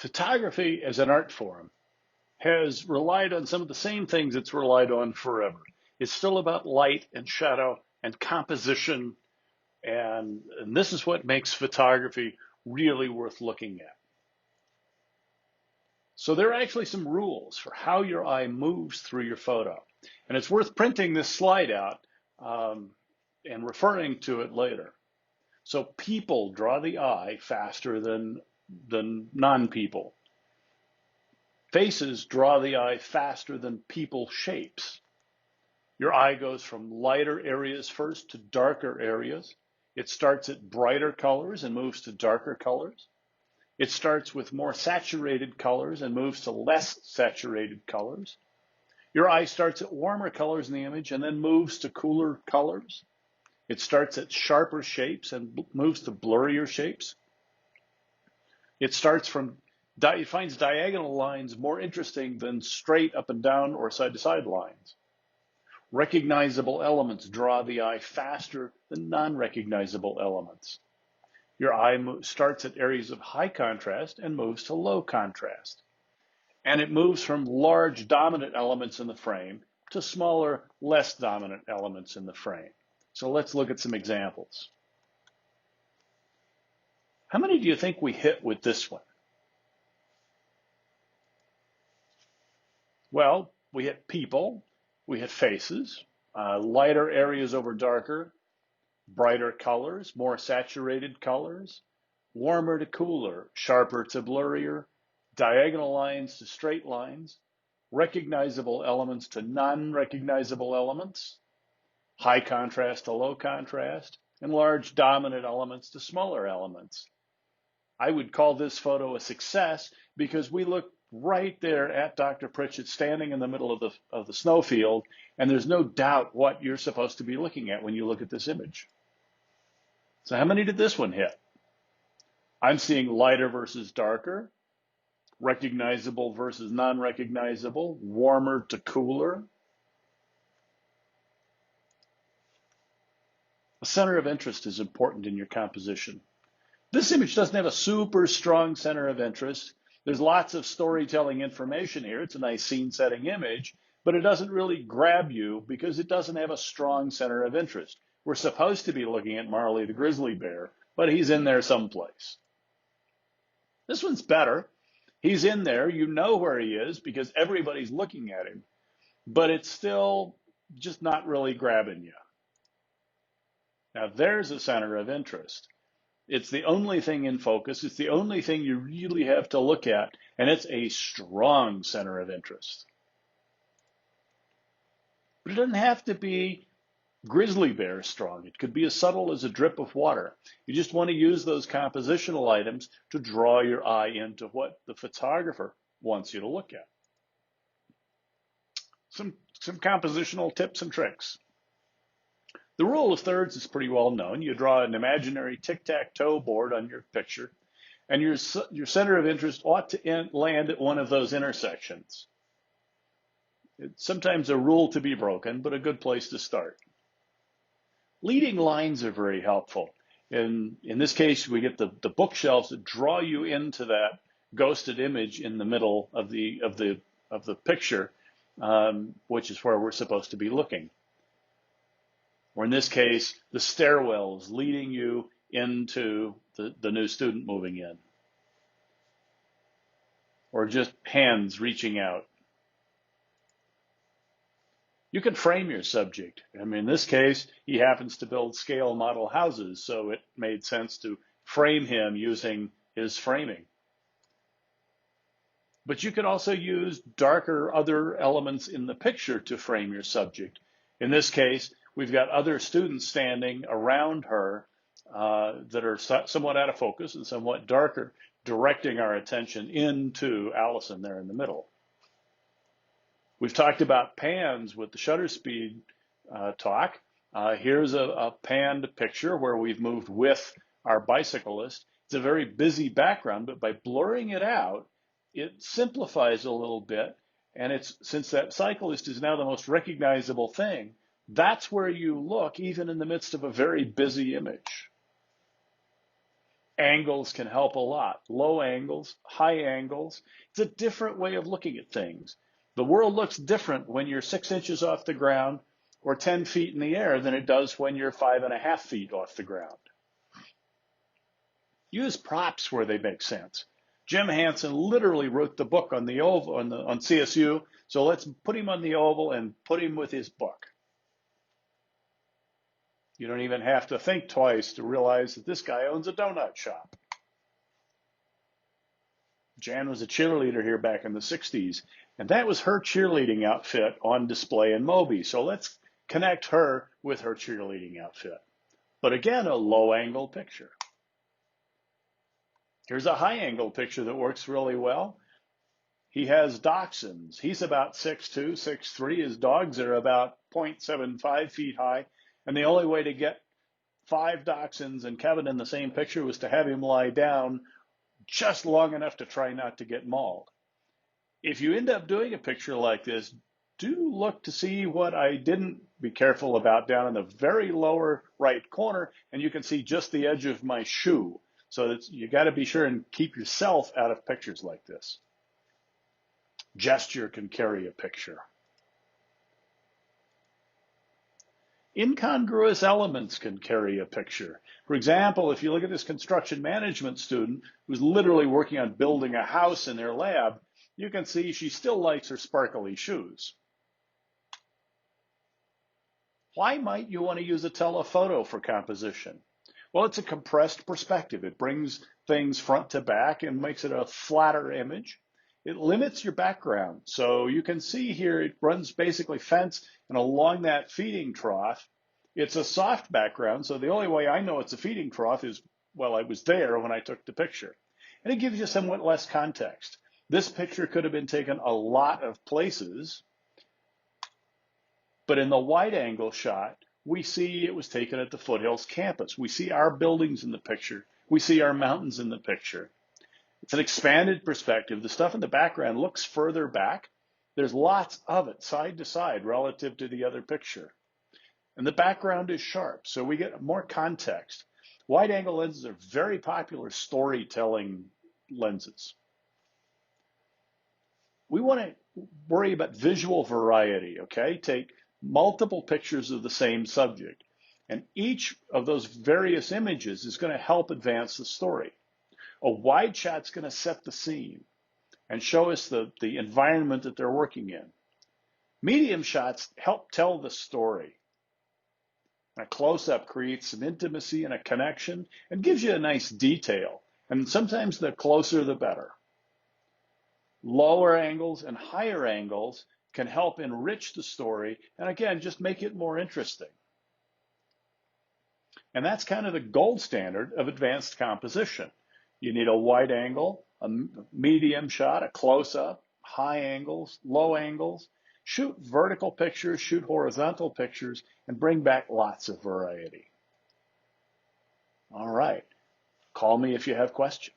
Photography as an art form has relied on some of the same things it's relied on forever. It's still about light and shadow and composition, and this is what makes photography really worth looking at. So there are actually some rules for how your eye moves through your photo. And it's worth printing this slide out and referring to it later. So people draw the eye faster than non-people. Faces draw the eye faster than people shapes. Your eye goes from lighter areas first to darker areas. It starts at brighter colors and moves to darker colors. It starts with more saturated colors and moves to less saturated colors. Your eye starts at warmer colors in the image and then moves to cooler colors. It starts at sharper shapes and moves to blurrier shapes. It finds diagonal lines more interesting than straight up and down or side to side lines. Recognizable elements draw the eye faster than non-recognizable elements. Your eye starts at areas of high contrast and moves to low contrast. And it moves from large dominant elements in the frame to smaller, less dominant elements in the frame. So let's look at some examples. How many do you think we hit with this one? Well, we hit people, we hit faces, lighter areas over darker, brighter colors, more saturated colors, warmer to cooler, sharper to blurrier, diagonal lines to straight lines, recognizable elements to non-recognizable elements, high contrast to low contrast, and large dominant elements to smaller elements. I would call this photo a success because we look right there at Dr. Pritchett standing in the middle of the snowfield, and there's no doubt what you're supposed to be looking at when you look at this image. So how many did this one hit? I'm seeing lighter versus darker, recognizable versus non-recognizable, warmer to cooler. A center of interest is important in your composition. This image doesn't have a super strong center of interest. There's lots of storytelling information here. It's a nice scene-setting image, but it doesn't really grab you because it doesn't have a strong center of interest. We're supposed to be looking at Marley the grizzly bear, but he's in there someplace. This one's better. He's in there. You know where he is because everybody's looking at him, but it's still just not really grabbing you. Now there's a center of interest. It's the only thing in focus. It's the only thing you really have to look at, and it's a strong center of interest. But it doesn't have to be grizzly bear strong. It could be as subtle as a drip of water. You just want to use those compositional items to draw your eye into what the photographer wants you to look at. Some compositional tips and tricks. The rule of thirds is pretty well known. You draw an imaginary tic-tac-toe board on your picture, and your center of interest ought to land at one of those intersections. It's sometimes a rule to be broken, but a good place to start. Leading lines are very helpful. In this case, we get the bookshelves that draw you into that ghosted image in the middle of the picture, which is where we're supposed to be looking. Or in this case, the stairwells leading you into the new student moving in. Or just hands reaching out. You can frame your subject. I mean, in this case, he happens to build scale model houses, so it made sense to frame him using his framing. But you could also use darker other elements in the picture to frame your subject. In this case, we've got other students standing around her that are somewhat out of focus and somewhat darker, directing our attention into Allison there in the middle. We've talked about pans with the shutter speed talk. Here's a panned picture where we've moved with our bicyclist. It's a very busy background, but by blurring it out, it simplifies a little bit. And since that cyclist is now the most recognizable thing, that's where you look, even in the midst of a very busy image. Angles can help a lot. Low angles, high angles. It's a different way of looking at things. The world looks different when you're 6 inches off the ground or 10 feet in the air than it does when you're 5.5 feet off the ground. Use props where they make sense. Jim Hansen literally wrote the book on the oval on CSU, so let's put him on the oval and put him with his book. You don't even have to think twice to realize that this guy owns a donut shop. Jan was a cheerleader here back in the 60s, and that was her cheerleading outfit on display in Moby. So let's connect her with her cheerleading outfit. But again, a low angle picture. Here's a high angle picture that works really well. He has dachshunds. He's about 6'2", 6'3". His dogs are about 0.75 feet high. And the only way to get 5 dachshunds and Kevin in the same picture was to have him lie down just long enough to try not to get mauled. If you end up doing a picture like this, do look to see what I didn't be careful about down in the very lower right corner, and you can see just the edge of my shoe. So that's, you got to be sure and keep yourself out of pictures like this. Gesture can carry a picture. Incongruous elements can carry a picture. For example, if you look at this construction management student who's literally working on building a house in their lab, you can see she still likes her sparkly shoes. Why might you want to use a telephoto for composition? Well, it's a compressed perspective. It brings things front to back and makes it a flatter image. It limits your background. So you can see here it runs basically fence and along that feeding trough. It's a soft background, so the only way I know it's a feeding trough is, well, I was there when I took the picture. And it gives you somewhat less context. This picture could have been taken a lot of places, but in the wide angle shot, we see it was taken at the Foothills campus. We see our buildings in the picture. We see our mountains in the picture. It's an expanded perspective. The stuff in the background looks further back. There's lots of it side to side relative to the other picture. And the background is sharp, so we get more context. Wide angle lenses are very popular storytelling lenses. We want to worry about visual variety, okay? Take multiple pictures of the same subject, and each of those various images is going to help advance the story. A wide shot's going to set the scene and show us the environment that they're working in. Medium shots help tell the story. And a close-up creates some intimacy and a connection and gives you a nice detail. And sometimes the closer, the better. Lower angles and higher angles can help enrich the story and, again, just make it more interesting. And that's kind of the gold standard of advanced composition. You need a wide angle, a medium shot, a close-up, high angles, low angles. Shoot vertical pictures, shoot horizontal pictures, and bring back lots of variety. All right. Call me if you have questions.